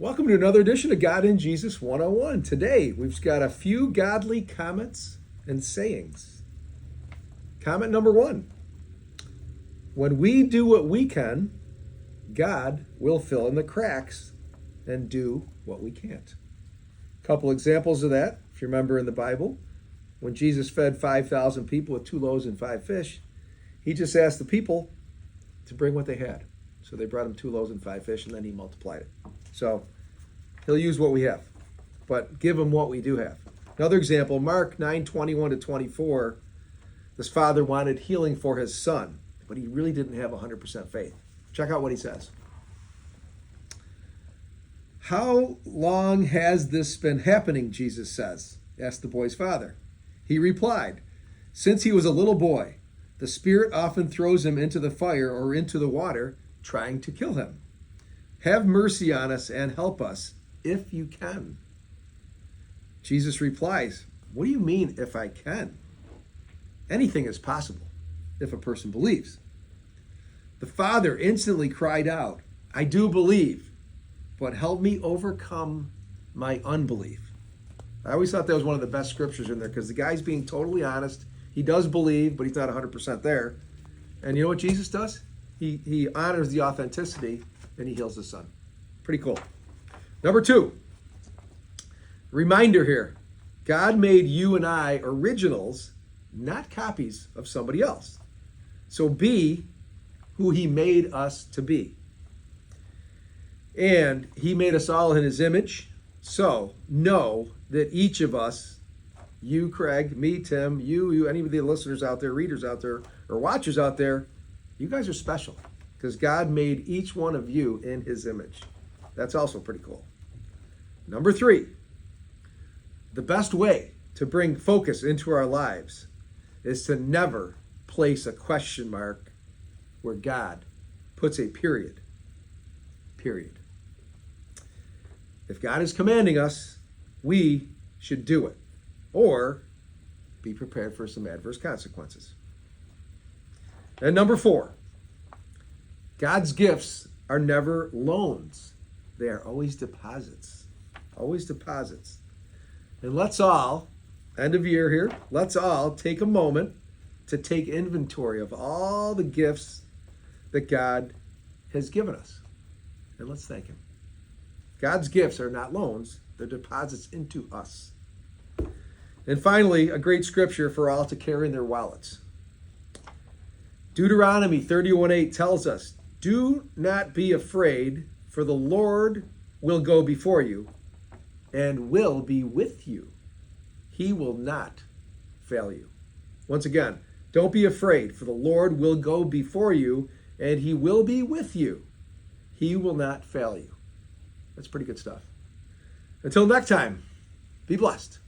Welcome to another edition of God and Jesus 101. Today, we've got a few godly comments and sayings. Comment number one. When we do what we can, God will fill in the cracks and do what we can't. A couple examples of that, if you remember in the Bible, when Jesus fed 5,000 people with 2 loaves and 5 fish, he just asked the people to bring what they had. So they brought him 2 loaves and 5 fish, and then he multiplied it. So he'll use what we have, but give him what we do have. Another example, Mark 9:21-24, this father wanted healing for his son, but he really didn't have 100% faith. Check out what he says. How long has this been happening, Jesus says, asked the boy's father. He replied, since he was a little boy, the Spirit often throws him into the fire or into the water, trying to kill him. Have mercy on us and help us, if you can. Jesus replies, what do you mean, if I can? Anything is possible, if a person believes. The father instantly cried out, I do believe, but help me overcome my unbelief. I always thought that was one of the best scriptures in there, because the guy's being totally honest. He does believe, but he's not 100% there. And you know what Jesus does? He honors the authenticity, and he heals his son. Pretty cool. Number 2, reminder here. God made you and I originals, not copies of somebody else. So be who he made us to be. And he made us all in his image. So know that each of us, you, Craig, me, Tim, you, any of the listeners out there, readers out there, or watchers out there, you guys are special because God made each one of you in his image. That's also pretty cool. Number 3, the best way to bring focus into our lives is to never place a question mark where God puts a period. Period. If God is commanding us, we should do it, or be prepared for some adverse consequences. And number 4, God's gifts are never loans. They are always deposits. Always deposits. And let's all, end of year here, let's all take a moment to take inventory of all the gifts that God has given us. And let's thank him. God's gifts are not loans, they're deposits into us. And finally, a great scripture for all to carry in their wallets. Deuteronomy 31:8 tells us, do not be afraid, for the Lord will go before you and will be with you. He will not fail you. Once again, don't be afraid, for the Lord will go before you and he will be with you. He will not fail you. That's pretty good stuff. Until next time, be blessed.